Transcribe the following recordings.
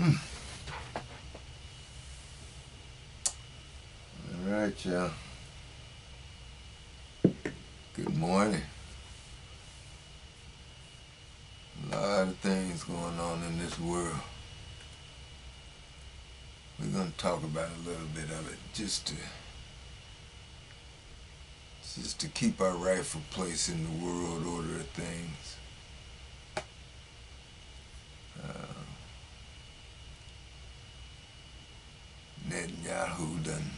Alright, y'all. Good morning. A lot of things going on in this world. We're going to talk about a little bit of it just to keep our rightful place in the world order of things. Netanyahu done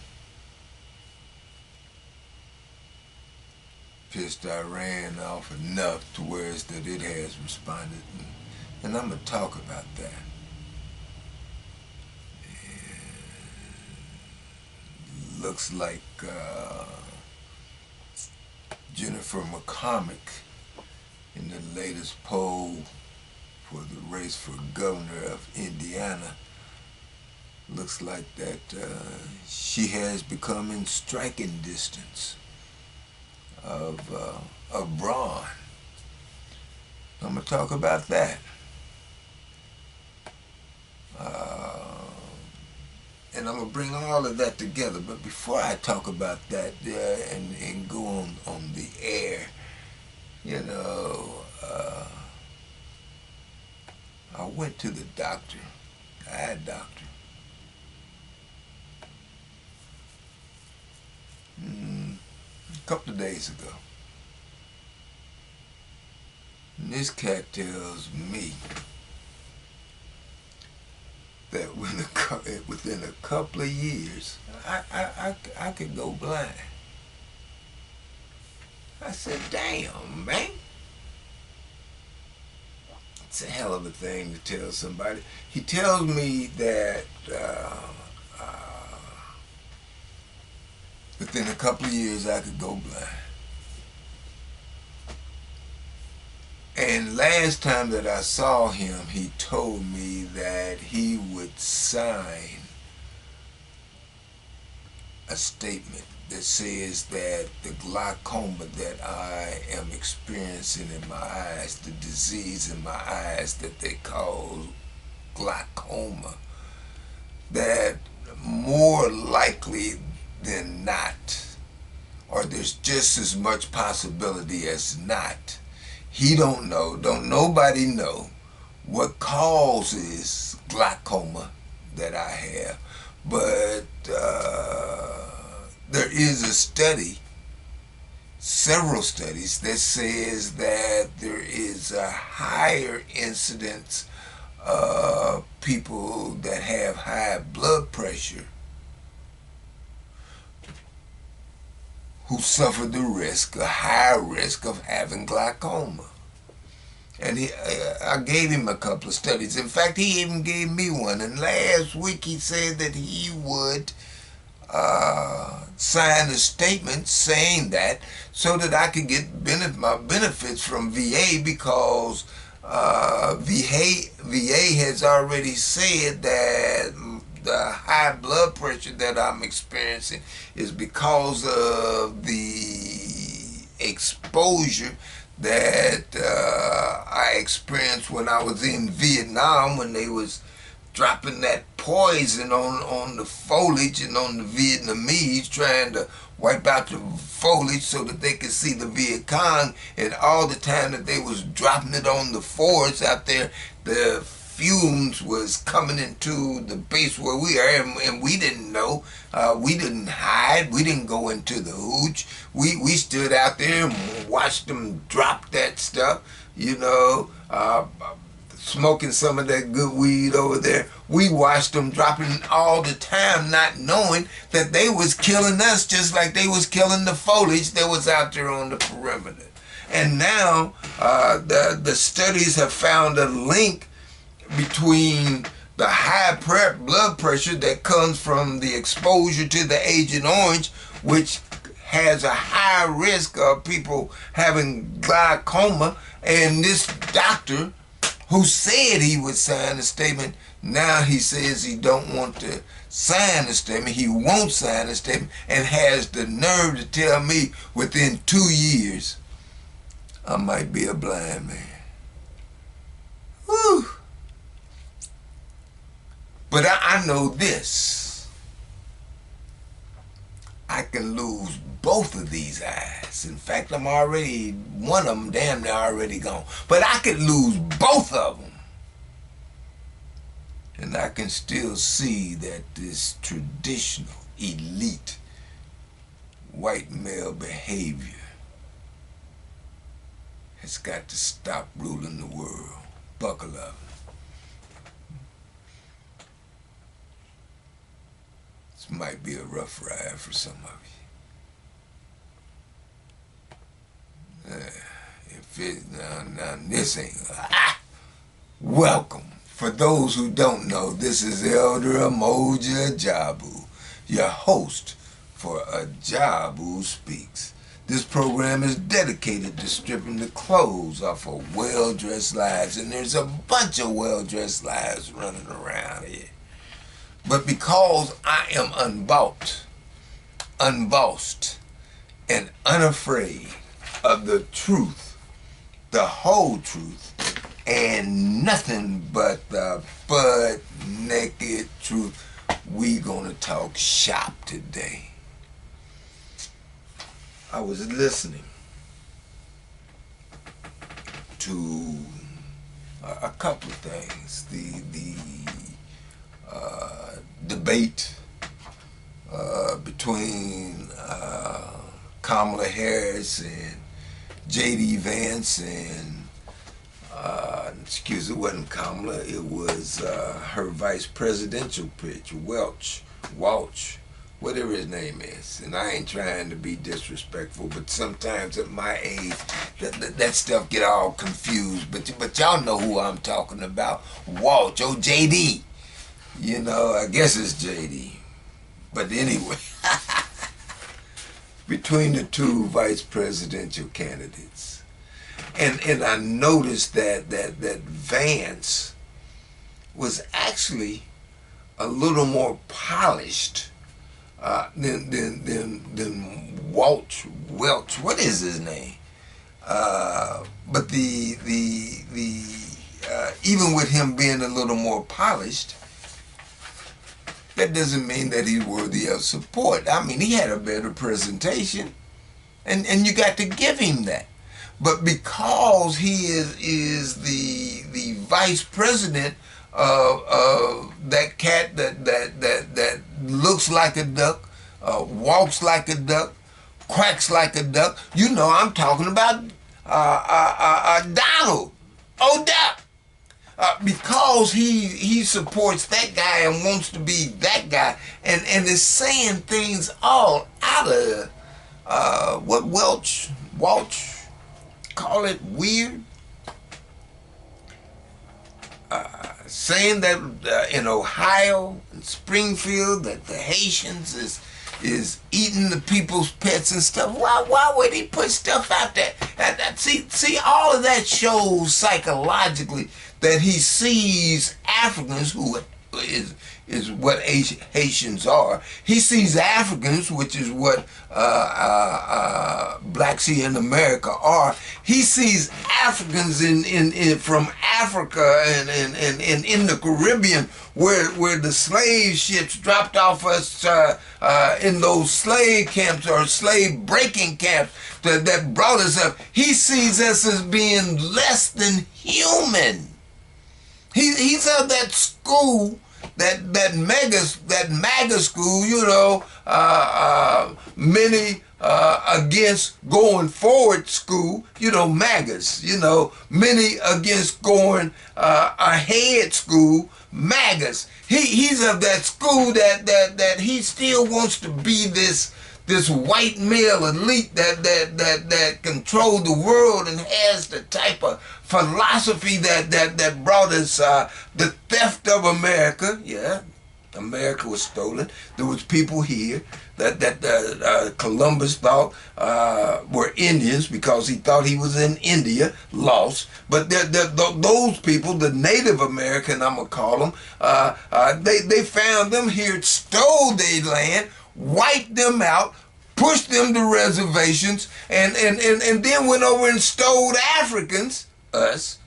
pissed Iran off enough to where it's that it has responded. And I'm going to talk about that. It looks like Jennifer McCormick in the latest poll for the race for governor of Indiana, looks like that she has become in striking distance of Braun. I'm going to talk about that. And I'm going to bring all of that together. But before I talk about that and go on the air, I went to the doctor, eye doctor, a couple of days ago. And this cat tells me that within a couple of years, I could go blind. I said, damn, man. It's a hell of a thing to tell somebody. He tells me that within a couple of years I could go blind. And last time that I saw him, he told me that he would sign a statement that says that the glaucoma that I am experiencing in my eyes, the disease in my eyes that they call glaucoma, that more likely than not, or there's just as much possibility as not, he don't nobody know what causes glaucoma that I have, but there is a study, several studies, that says that there is a higher incidence of people that have high blood pressure who suffer a high risk of having glaucoma. And I gave him a couple of studies. In fact, he even gave me one. And last week he said that he would sign a statement saying that so that I could get my benefits from VA, because VA has already said that the high blood pressure that I'm experiencing is because of the exposure that I experienced when I was in Vietnam, when they was dropping that poison on the foliage and on the Vietnamese, trying to wipe out the foliage so that they could see the Viet Cong. And all the time that they was dropping it on the forests out there, the fumes was coming into the base where we are, and we didn't know. We didn't hide. We didn't go into the hooch. We stood out there and watched them drop that stuff, smoking some of that good weed over there. We watched them dropping all the time, not knowing that they was killing us just like they was killing the foliage that was out there on the perimeter. And now the studies have found a link between the high blood pressure that comes from the exposure to the Agent Orange, which has a high risk of people having glaucoma, and this doctor who said he would sign a statement, now he says he don't want to sign a statement. He won't sign a statement, and has the nerve to tell me within 2 years I might be a blind man. Whew. But I know this. I can lose both of these eyes. In fact, one of them damn near already gone. But I could lose both of them. And I can still see that this traditional, elite, white male behavior has got to stop ruling the world. Buckle up. This might be a rough ride for some of you. Now this ain't... Welcome. For those who don't know, this is Elder Emoja Ajabu, your host for Ajabu Speaks. This program is dedicated to stripping the clothes off of well-dressed lives, and there's a bunch of well-dressed lives running around here. But because I am unbossed, and unafraid of the truth, the whole truth, and nothing but the butt-naked truth, we gonna talk shop today. I was listening to a couple of things. The debate between Kamala Harris and J.D. Vance and excuse me, it wasn't Kamala, it was her vice presidential pitch, Welch, whatever his name is. And I ain't trying to be disrespectful, but sometimes at my age, that stuff get all confused. But y'all know who I'm talking about. Walsh, J.D. You know, I guess it's J.D. But anyway, between the two vice presidential candidates. And I noticed that Vance was actually a little more polished than Welch. What is his name? But even with him being a little more polished, that doesn't mean that he's worthy of support. I mean, he had a better presentation, and you got to give him that. But because he is the vice president of that cat that looks like a duck, walks like a duck, quacks like a duck, you know I'm talking about Donald. Oh, Duck. Because he supports that guy and wants to be that guy, and is saying things all out of what Welch, call it weird, saying that in Ohio and Springfield that the Haitians is eating the people's pets and stuff. Why would he put stuff out there? See, all of that shows psychologically that he sees Africans, who is what Haitians are. He sees Africans, which is what blacks here in America are. He sees Africans from Africa and in the Caribbean, where the slave ships dropped off us in those slave camps or slave breaking camps that brought us up. He sees us as being less than human. He's of that school, that MAGA school, you know, many against going forward school, you know, MAGAs, you know, many against going ahead school, MAGAs. He's of that school that he still wants to be this white male elite that control the world and has the type of philosophy that brought us the theft of America. Yeah, America was stolen. There was people here that Columbus thought were Indians because he thought he was in India, lost. But those people, the Native American, I'm gonna call them, they found them here, stole their land, wiped them out, pushed them to reservations, and then went over and stole Africans, us,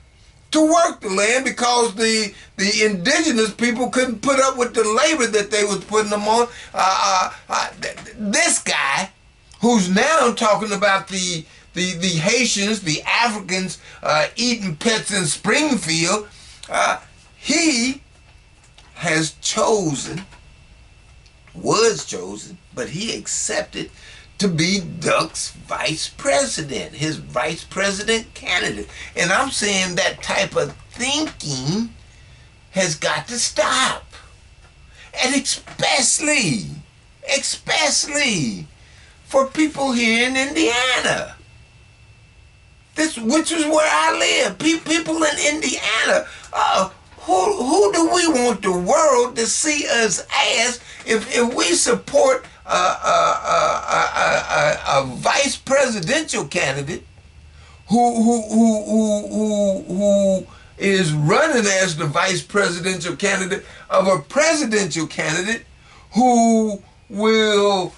to work the land because the the indigenous people couldn't put up with the labor that they was putting them on. This guy, who's now talking about the Haitians, the Africans eating pets in Springfield, he has was chosen, but he accepted to be Duck's vice president, his vice president candidate. And I'm saying that type of thinking has got to stop. And especially for people here in Indiana. Which is where I live. People in Indiana. Who do we want the world to see us as if we support a vice presidential candidate who is running as the vice presidential candidate of a presidential candidate who will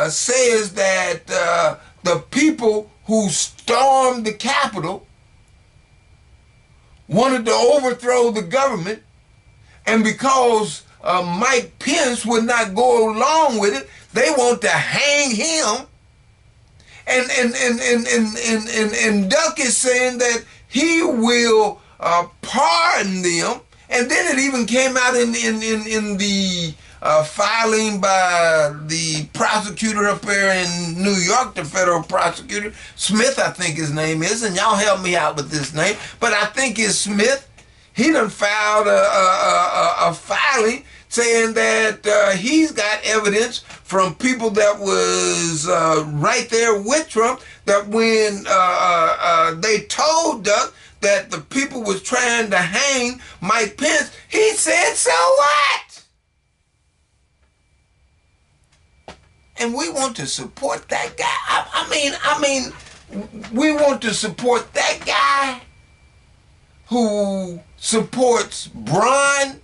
says that the people who stormed the Capitol wanted to overthrow the government, and because Mike Pence would not go along with it, they want to hang him. And Duck is saying that he will pardon them. And then it even came out in the filing by the prosecutor up there in New York, the federal prosecutor, Smith, I think his name is, and y'all help me out with this name, but I think it's Smith. He done filed a filing saying that he's got evidence from people that was right there with Trump, that when they told Duck that the people was trying to hang Mike Pence, he said, so what? And we want to support that guy. I mean, we want to support that guy who supports Braun,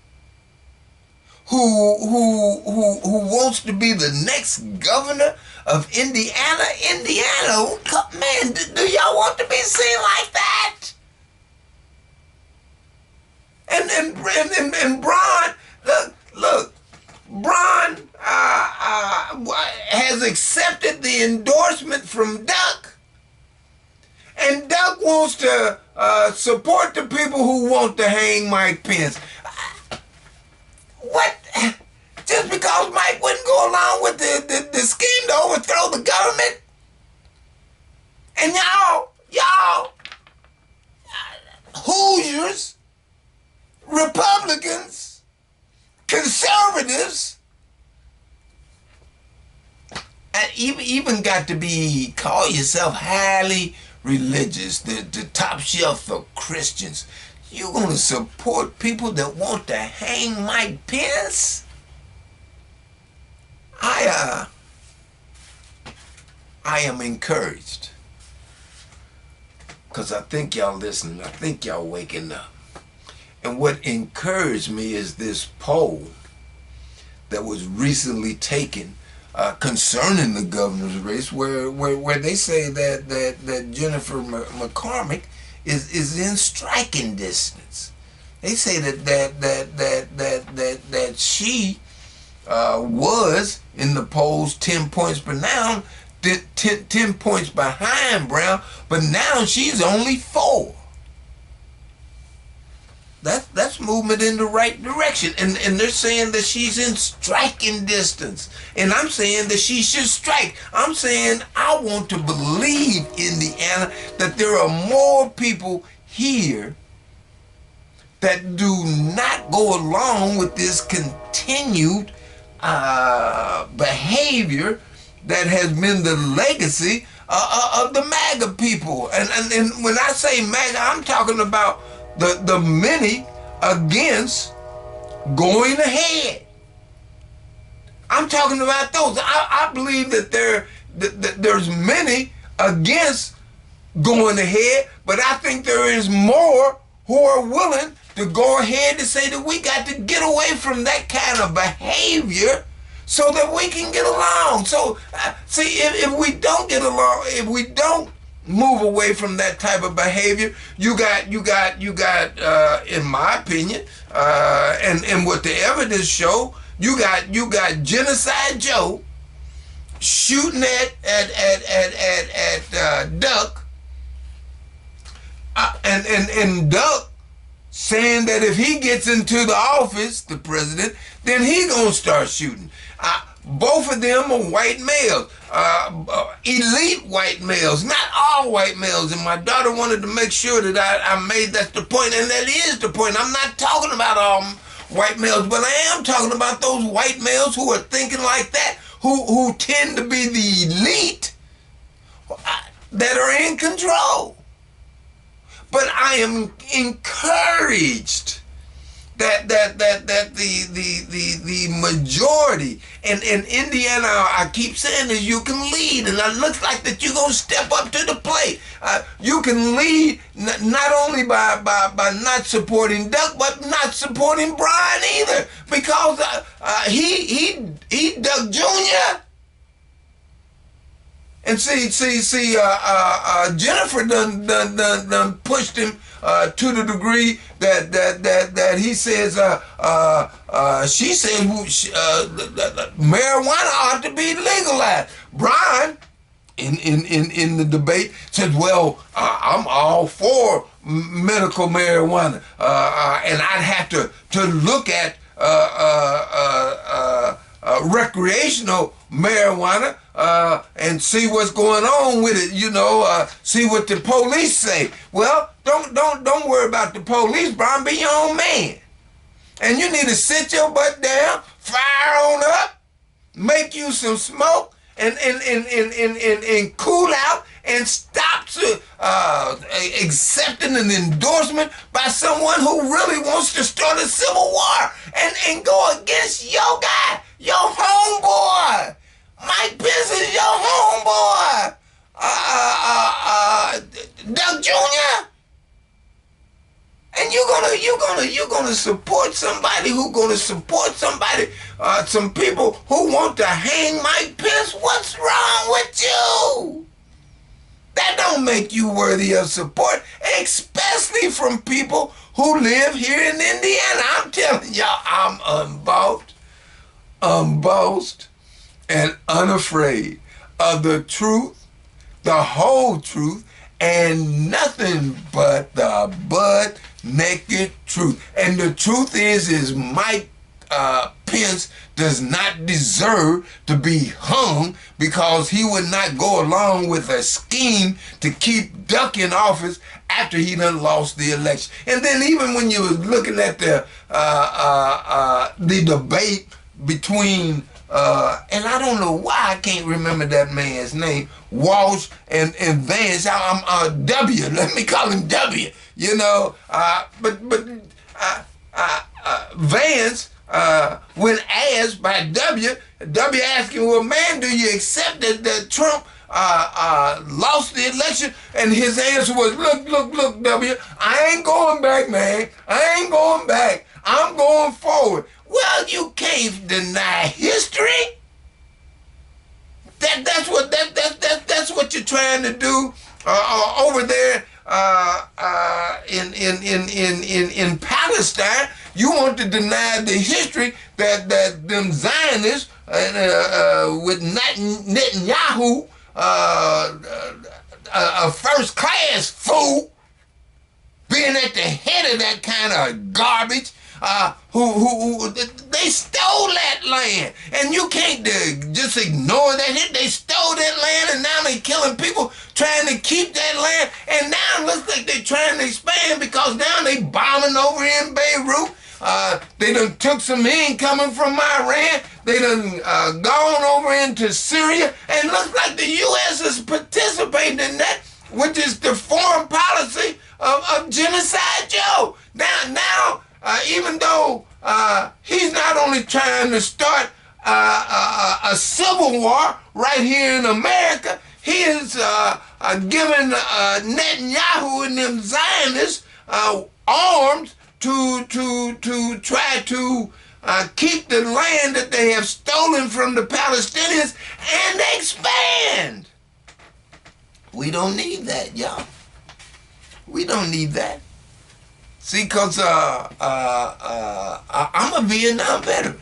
who wants to be the next governor of Indiana. Indiana, man, do y'all want to be seen like that? And Braun, look, Braun has accepted the endorsement from Duck, and Duck wants to support the people who want to hang Mike Pence. What? Just because Mike wouldn't go along with the scheme to overthrow the government? And y'all, Hoosiers, Republicans, conservatives, and even got to call yourself highly religious, the top shelf of Christians. You gonna support people that want to hang Mike Pence? I am encouraged, because I think y'all listening. I think y'all waking up. And what encouraged me is this poll that was recently taken concerning the governor's race, where they say that Jennifer McCormick is in striking distance. They say that she was in the polls 10 points but now 10 points behind Brown, but now she's only 4. That's movement in the right direction. And they're saying that she's in striking distance. And I'm saying that she should strike. I'm saying I want to believe, Indiana, that there are more people here that do not go along with this continued behavior that has been the legacy of the MAGA people. And when I say MAGA, I'm talking about the many against going ahead. I'm talking about those. I believe that there's many against going ahead, but I think there is more who are willing to go ahead to say that we got to get away from that kind of behavior so that we can get along. So, see, if we don't get along, if we don't Move away from that type of behavior. You got, in my opinion, and what the evidence show, you got Genocide Joe shooting at Duck, and Duck saying that if he gets into the office, the president, then he gonna start shooting. Both of them are white males, elite white males, not all white males. And my daughter wanted to make sure that I made that's the point, and that is the point. I'm not talking about all white males, but I am talking about those white males who are thinking like that, who tend to be the elite that are in control. But I am encouraged that the majority in Indiana, I keep saying this, you can lead, and it looks like that you're gonna step up to the plate. You can lead not only by not supporting Duck, but not supporting Brian either, because he Duck Jr. And see, Jennifer done pushed him to the degree that he says, she says marijuana ought to be legalized. Brian, in the debate, said, well, I'm all for medical marijuana, and I'd have to look at recreational marijuana and see what's going on with it, see what the police say. Well, don't worry about the police, Brian. Be your own man. And you need to sit your butt down, fire on up, make you some smoke, and cool out, and stop accepting an endorsement by someone who really wants to start a civil war and go against your guy, your homeboy. Mike Pence is your homeboy. Doug Jr. And you're gonna support somebody who gonna support somebody, some people who want to hang Mike Pence. What's wrong with you? That don't make you worthy of support, especially from people who live here in Indiana. I'm telling y'all, I'm unbossed, and unafraid of the truth, the whole truth, and nothing but the butt-naked truth. And the truth is Mike Pence does not deserve to be hung because he would not go along with a scheme to keep Duck in office after he done lost the election. And then even when you was looking at the debate between and I don't know why I can't remember that man's name, Walsh and Vance. W. Let me call him W. But Vance, when asked by W asked him, well, man, do you accept that Trump lost the election? And his answer was, look, W, I ain't going back, man. I ain't going back. I'm going forward. Well, you can't deny history. That's what you're trying to do over there in Palestine. You want to deny the history that them Zionists with Netanyahu, a first-class fool, being at the head of that kind of garbage. Who they stole that land, and you can't just ignore that. They stole that land, and now they killing people trying to keep that land, and now it looks like they're trying to expand because now they bombing over in Beirut. They done took some incoming from Iran. They done gone over into Syria, and looks like the U.S. is participating in that, which is the foreign policy of Genocide Joe. Now. Even though he's not only trying to start a civil war right here in America, he is giving Netanyahu and them Zionists arms to try to keep the land that they have stolen from the Palestinians and expand. We don't need that, y'all. We don't need that. See, because I'm a Vietnam veteran.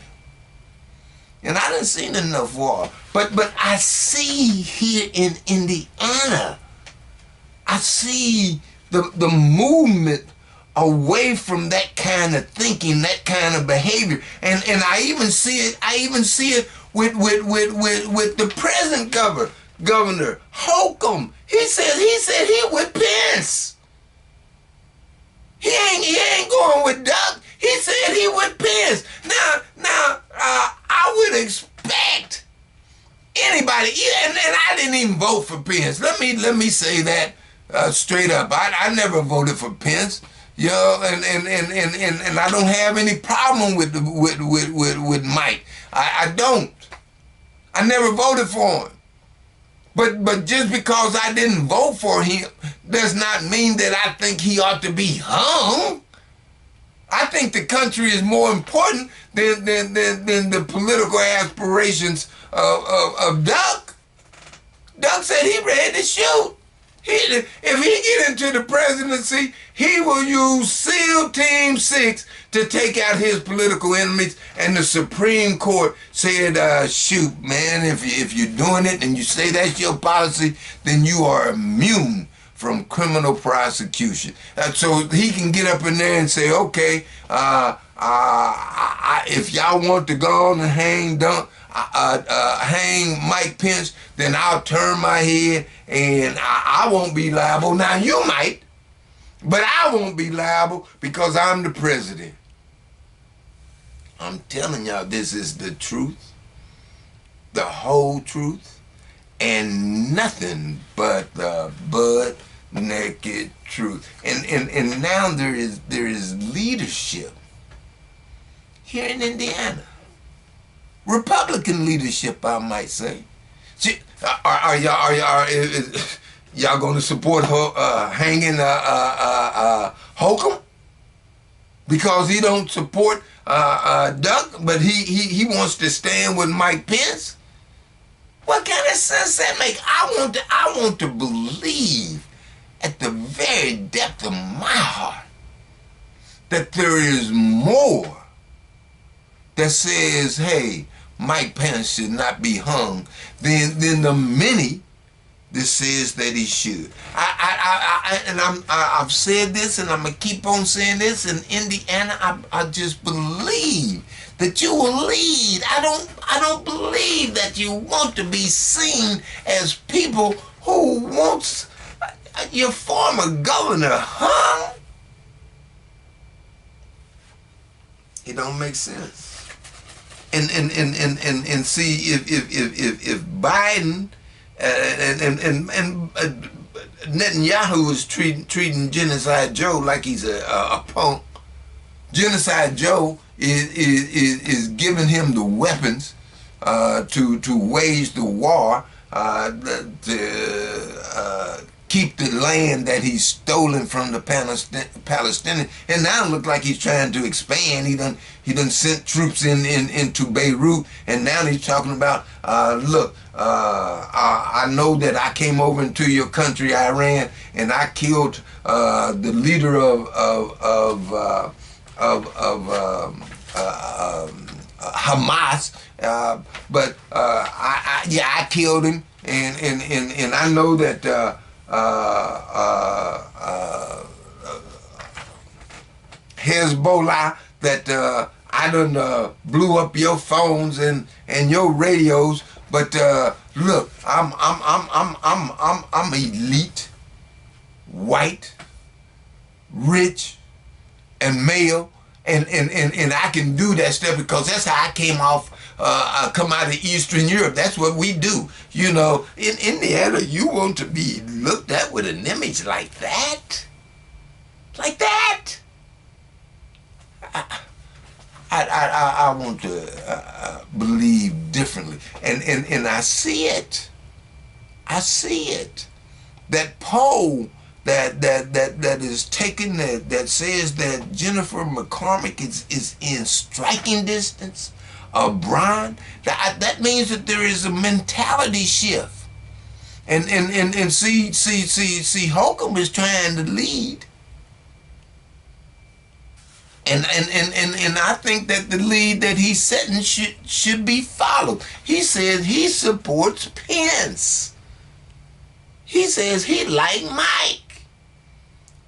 And I done seen enough war. But I see here in Indiana, I see the movement away from that kind of thinking, that kind of behavior. And I even see it with the present governor Holcomb. He said he with Pence. He ain't going with Duck. He said he with Pence. Now I would expect anybody, and I didn't even vote for Pence. Let me say that straight up. I never voted for Pence. You know, and I don't have any problem with Mike. I don't. I never voted for him. But just because I didn't vote for him does not mean that I think he ought to be hung. I think the country is more important than the political aspirations of Duck. Duck said he ready to shoot. If he get into the presidency, he will use SEAL Team 6 to take out his political enemies. And the Supreme Court said, shoot, man, if you're doing it and you say that's your policy, then you are immune from criminal prosecution. So he can get up in there and say, okay, if y'all want to go on and hang Mike Pence, then I'll turn my head and I won't be liable. Now you might, but I won't be liable because I'm the president. I'm telling y'all, this is the truth, the whole truth, and nothing but the butt-naked truth. And now there is leadership here in Indiana. Republican leadership, I might say. See, are y'all going to support hanging Holcomb because he don't support Duck, but he wants to stand with Mike Pence? What kind of sense that make? I want to believe at the very depth of my heart that there is more that says, hey, Mike Pence should not be hung than the many that says that he should. I've said this, and I'm gonna keep on saying this. In Indiana, I just believe that you will lead. I don't believe that you want to be seen as people who wants your former governor hung. It don't make sense. And see if Biden and Netanyahu is treating Genocide Joe like he's a punk. Genocide Joe is giving him the weapons to wage the war, to keep the land that he's stolen from the Palestinians. And now it looks like he's trying to expand. He done sent troops into Beirut, and now he's talking about, look, I know that I came over into your country, Iran, and I killed the leader of Hamas, but I killed him, and I know that Hezbollah, that I done blew up your phones and your radios, but look, I'm elite, white, rich, and male, and I can do that stuff because that's how I come out of Eastern Europe. That's what we do. You know, in Indiana, you want to be looked at with an image like that? Like that? I want to believe differently. And I see it. I see it. That poll that is taken that says that Jennifer McCormick is in striking distance of Brian, that means that there is a mentality shift. And see, Holcomb is trying to lead. And I think that the lead that he's setting should be followed. He says he supports Pence. He says he like Mike.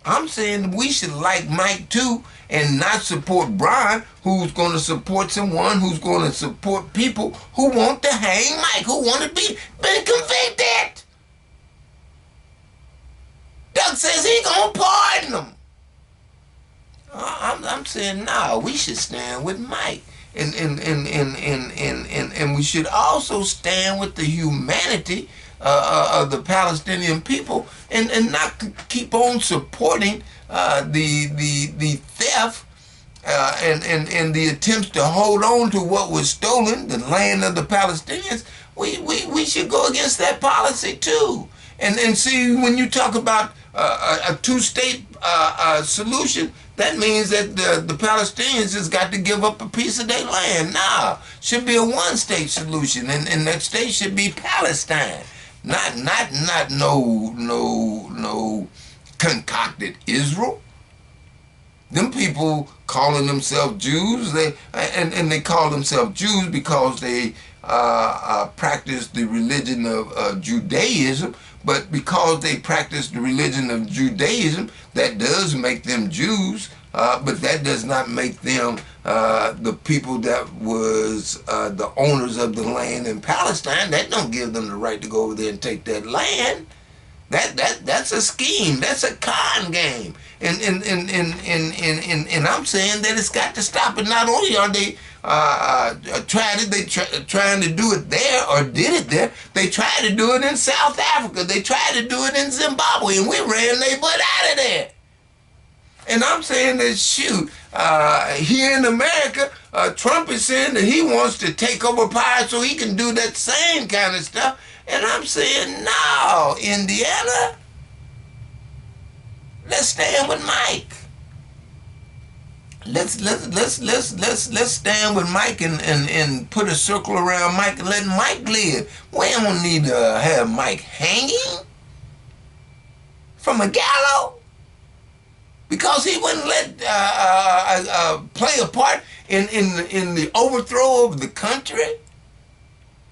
I'm saying we should like Mike too and not support Brian, who's going to support someone who's going to support people who want to hang Mike, who want to be convicted. Doug says he going to pardon them. I'm saying no, we should stand with Mike. And we should also stand with the humanity of the Palestinian people and not keep on supporting the theft and the attempts to hold on to what was stolen, the land of the Palestinians. We should go against that policy too. And see, when you talk about a two-state solution, that means that the Palestinians has got to give up a piece of their land. Nah, should be a one-state solution, and that state should be Palestine, not no concocted Israel. Them people calling themselves Jews, they call themselves Jews because they practice the religion of Judaism. But because they practice the religion of Judaism, that does make them Jews, but that does not make them the people that was the owners of the land in Palestine. That don't give them the right to go over there and take that land. That's a scheme. That's a con game. And I'm saying that it's got to stop. And not only are they trying to do it there or did it there, they tried to do it in South Africa. They tried to do it in Zimbabwe, and we ran their butt out of there. And I'm saying that, shoot, here in America, Trump is saying that he wants to take over power so he can do that same kind of stuff. And I'm saying, no, Indiana, let's stand with Mike. Let's stand with Mike and put a circle around Mike and let Mike live. We don't need to have Mike hanging from a gallows because he wouldn't let play a part in the overthrow of the country.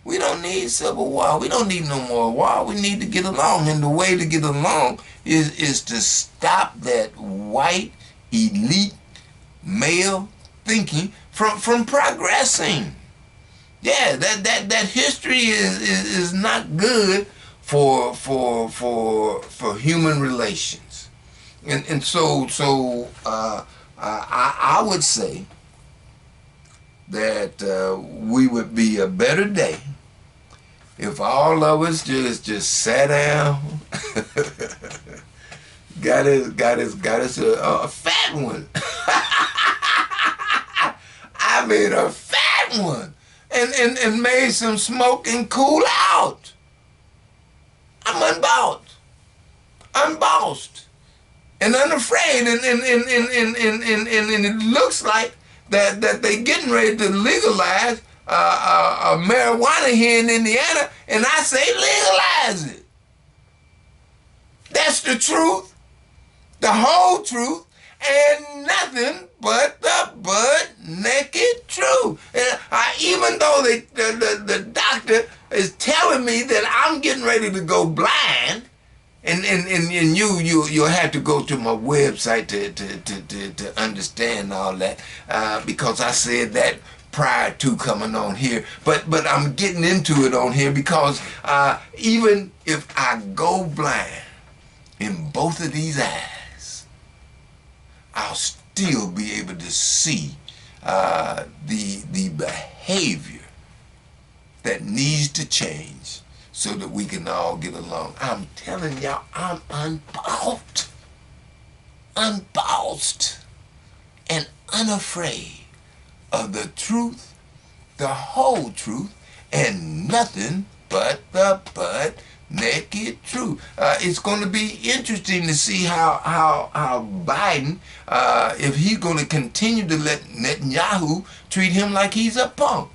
We don't need civil war. We don't need no more war. We need to get along. And the way to get along is to stop that white elite male thinking from progressing. Yeah, that history is not good for human relations. And so I would say that we would be a better day if all of us just sat down, got us a fat one. I mean a fat one, and made some smoke and cool out. I'm unbossed, and unafraid, and it looks like that they getting ready to legalize marijuana here in Indiana, and I say legalize it. That's the truth, the whole truth, and nothing but the butt-naked truth. Even though the doctor is telling me that I'm getting ready to go blind, and you'll have to go to my website to understand all that, because I said that prior to coming on here, but I'm getting into it on here because even if I go blind in both of these eyes, I'll still be able to see the behavior that needs to change so that we can all get along. I'm telling y'all, I'm unbossed and unafraid of the truth, the whole truth, and nothing but the butt-naked truth. It's going to be interesting to see how Biden, if he's going to continue to let Netanyahu treat him like he's a punk.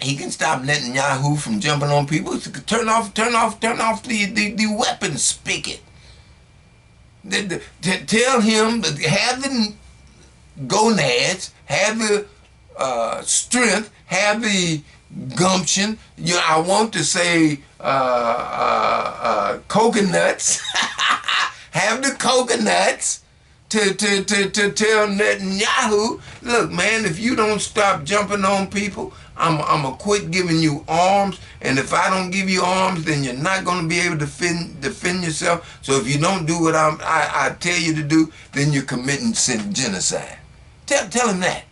he can stop Netanyahu from jumping on people. Turn off the weapons spigot. Tell him, have the gonads, have the strength, have the gumption. You know, I want to say coconuts. Have the coconuts to tell Netanyahu, look, man, if you don't stop jumping on people, I'm gonna quit giving you arms, and if I don't give you arms, then you're not gonna be able to defend yourself. So if you don't do what I tell you to do, then you're committing genocide. Tell him that.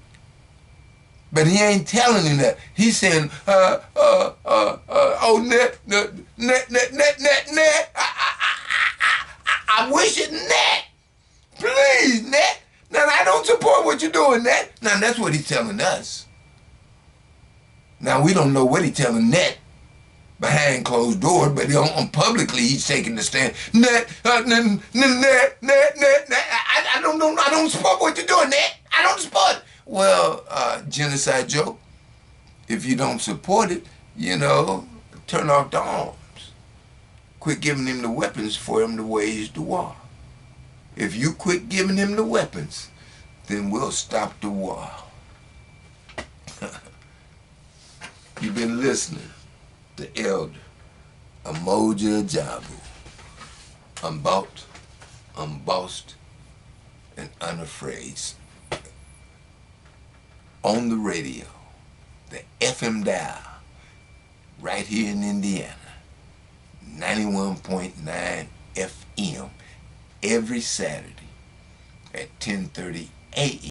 But he ain't telling him that. He's saying, oh, net. I wish it, Net. Please, Net. Now, I don't support what you're doing, Net. Now, that's what he's telling us. Now, we don't know what he's telling Net behind closed doors, but publicly he's taking the stand. Net, I don't support what you're doing, Net. I don't support it. Well, Genocide Joe, if you don't support it, you know, turn off the arms. Quit giving him the weapons for him to wage the war. If you quit giving him the weapons, then we'll stop the war. You've been listening to Elder Umoja Ajabu. Unbought, unbossed, and unafraid. On the radio, the FM dial, right here in Indiana, 91.9 FM, every Saturday at 10:30 a.m.